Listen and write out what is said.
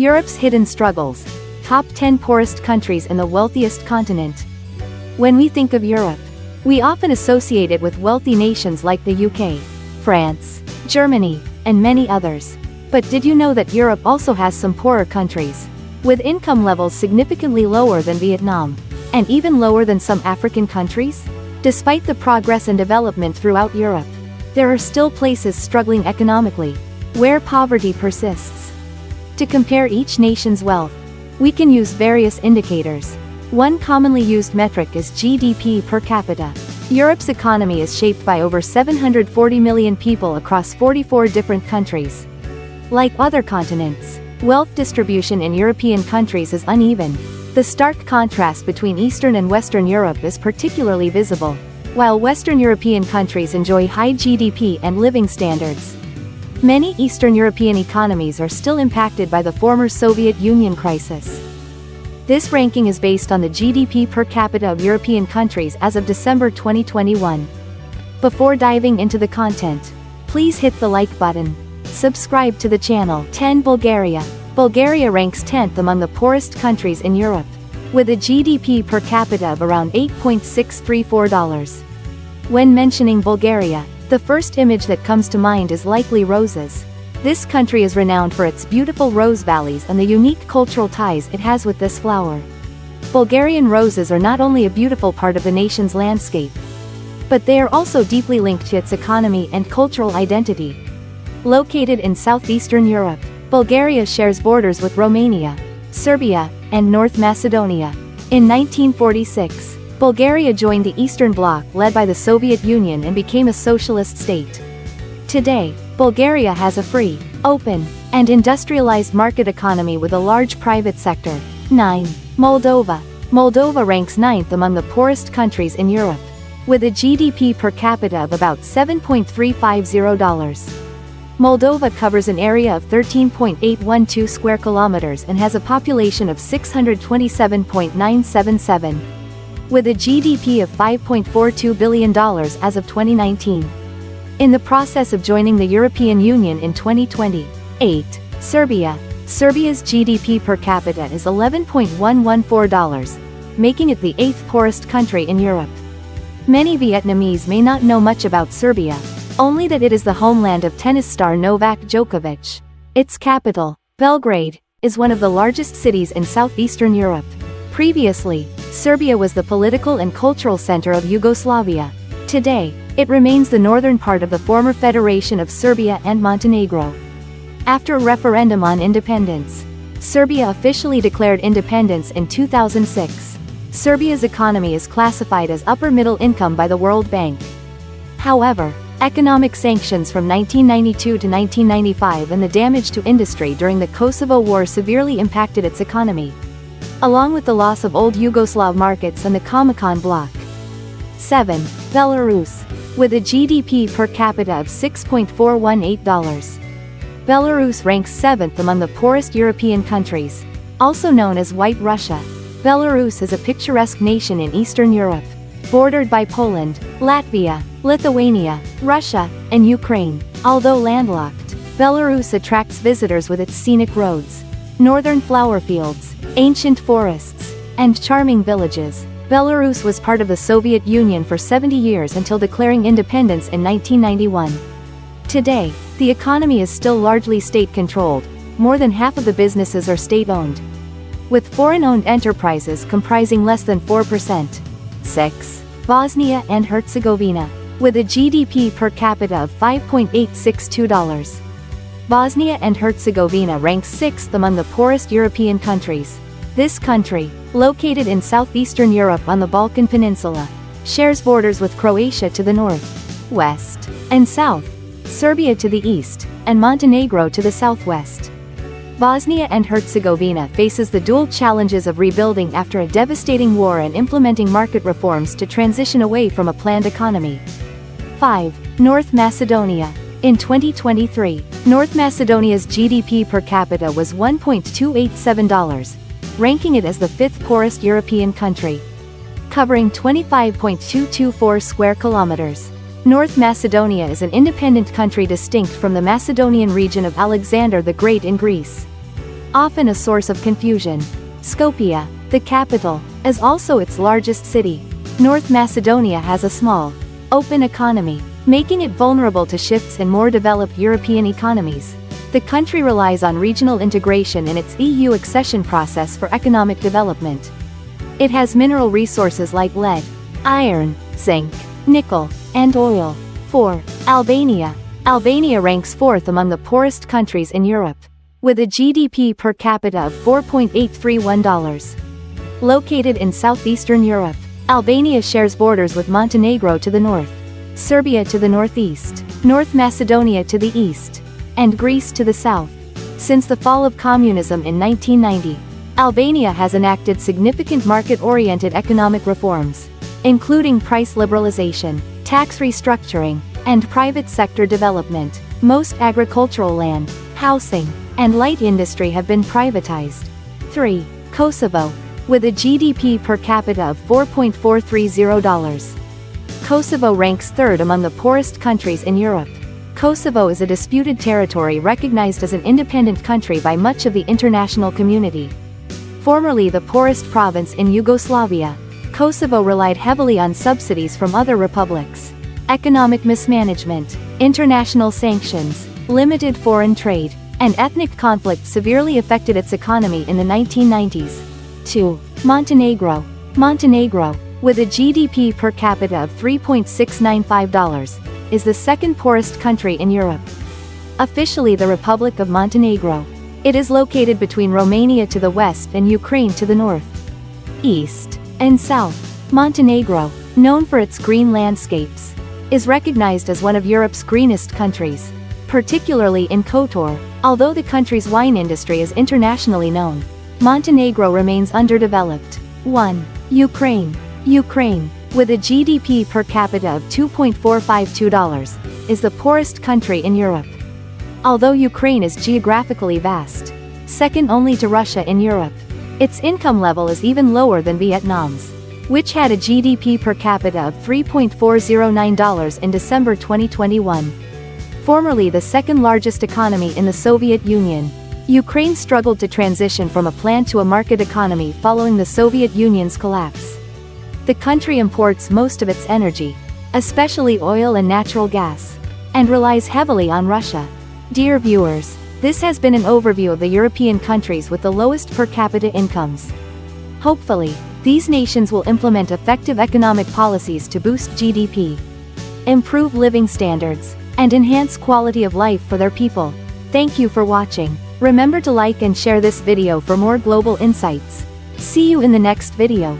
Europe's hidden struggles. Top 10 poorest countries in the wealthiest continent. When we think of Europe, we often associate it with wealthy nations like the UK, France, Germany, and many others. But did you know that Europe also has some poorer countries, with income levels significantly lower than Vietnam, and even lower than some African countries? Despite the progress and development throughout Europe, there are still places struggling economically, where poverty persists. To compare each nation's wealth, we can use various indicators. One commonly used metric is GDP per capita. Europe's economy is shaped by over 740 million people across 44 different countries. Like other continents, wealth distribution in European countries is uneven. The stark contrast between Eastern and Western Europe is particularly visible. While Western European countries enjoy high GDP and living standards, many Eastern European economies are still impacted by the former Soviet Union crisis. This ranking is based on the GDP per capita of European countries as of December 2021. Before diving into the content, please hit the like button. Subscribe to the channel. 10. Bulgaria. Bulgaria ranks 10th among the poorest countries in Europe, with a GDP per capita of around $8.634. When mentioning Bulgaria, the first image that comes to mind is likely roses. This country is renowned for its beautiful rose valleys and the unique cultural ties it has with this flower. Bulgarian roses are not only a beautiful part of the nation's landscape, but they are also deeply linked to its economy and cultural identity. Located in southeastern Europe, Bulgaria shares borders with Romania, Serbia, and North Macedonia. In 1946, Bulgaria joined the Eastern Bloc led by the Soviet Union and became a socialist state. Today, Bulgaria has a free, open, and industrialized market economy with a large private sector. 9. Moldova. Moldova ranks 9th among the poorest countries in Europe, with a GDP per capita of about $7.350. Moldova covers an area of 13.812 square kilometers and has a population of 627.977. With a GDP of $5.42 billion as of 2019. In the process of joining the European Union in 2020. 8. Serbia. Serbia's GDP per capita is $11.114, making it the 8th poorest country in Europe. Many Vietnamese may not know much about Serbia, only that it is the homeland of tennis star Novak Djokovic. Its capital, Belgrade, is one of the largest cities in southeastern Europe. Previously, Serbia was the political and cultural center of Yugoslavia. Today, it remains the northern part of the former Federation of Serbia and Montenegro. After a referendum on independence, Serbia officially declared independence in 2006. Serbia's economy is classified as upper middle income by the World Bank. However, economic sanctions from 1992 to 1995 and the damage to industry during the Kosovo War severely impacted its economy, along with the loss of old Yugoslav markets and the Comecon bloc. 7. Belarus. With a GDP per capita of $6.418. Belarus ranks 7th among the poorest European countries. Also known as White Russia, Belarus is a picturesque nation in Eastern Europe, bordered by Poland, Latvia, Lithuania, Russia, and Ukraine. Although landlocked, Belarus attracts visitors with its scenic roads, northern flower fields, ancient forests, and charming villages. Belarus was part of the Soviet Union for 70 years until declaring independence in 1991. Today, the economy is still largely state-controlled. More than half of the businesses are state-owned, with foreign-owned enterprises comprising less than 4%. 6. Bosnia and Herzegovina. With a GDP per capita of $5.862. Bosnia and Herzegovina ranks 6th among the poorest European countries. This country, located in southeastern Europe on the Balkan Peninsula, shares borders with Croatia to the north, west, and south, Serbia to the east, and Montenegro to the southwest. Bosnia and Herzegovina faces the dual challenges of rebuilding after a devastating war and implementing market reforms to transition away from a planned economy. 5. North Macedonia. In 2023, North Macedonia's GDP per capita was $1.287, ranking it as the 5th poorest European country, covering 25.224 square kilometers. North Macedonia is an independent country distinct from the Macedonian region of Alexander the Great in Greece. often a source of confusion. Skopje, the capital, is also its largest city. North Macedonia has a small, open economy, making it vulnerable to shifts in more developed European economies. The country relies on regional integration in its EU accession process for economic development. It has mineral resources like lead, iron, zinc, nickel, and oil. 4. Albania. Albania ranks 4th among the poorest countries in Europe, with a GDP per capita of $4.831. Located in southeastern Europe, Albania shares borders with Montenegro to the north, Serbia to the northeast, North Macedonia to the east, and Greece to the south. Since the fall of communism in 1990, Albania has enacted significant market-oriented economic reforms, including price liberalization, tax restructuring, and private sector development. Most agricultural land, housing, and light industry have been privatized. 3. Kosovo. With a GDP per capita of $4.430. Kosovo ranks 3rd among the poorest countries in Europe. Kosovo is a disputed territory recognized as an independent country by much of the international community. Formerly the poorest province in Yugoslavia, Kosovo relied heavily on subsidies from other republics. Economic mismanagement, international sanctions, limited foreign trade, and ethnic conflict severely affected its economy in the 1990s. 2. Montenegro. Montenegro, with a GDP per capita of $3.695, is the second poorest country in Europe. Officially the Republic of Montenegro, it is located between Romania to the west and Ukraine to the north, east, and south. Montenegro, known for its green landscapes, is recognized as one of Europe's greenest countries, particularly in Kotor. Although the country's wine industry is internationally known, Montenegro remains underdeveloped. 1. Ukraine. Ukraine, with a GDP per capita of $2.452, is the poorest country in Europe. Although Ukraine is geographically vast, second only to Russia in Europe, its income level is even lower than Vietnam's, which had a GDP per capita of $3.409 in December 2021. Formerly the second largest economy in the Soviet Union, Ukraine struggled to transition from a plant to a market economy following the Soviet Union's collapse. The country imports most of its energy, especially oil and natural gas, and relies heavily on Russia. Dear viewers, this has been an overview of the European countries with the lowest per capita incomes. Hopefully, these nations will implement effective economic policies to boost GDP, improve living standards, and enhance quality of life for their people. Thank you for watching. Remember to like and share this video for more global insights. See you in the next video.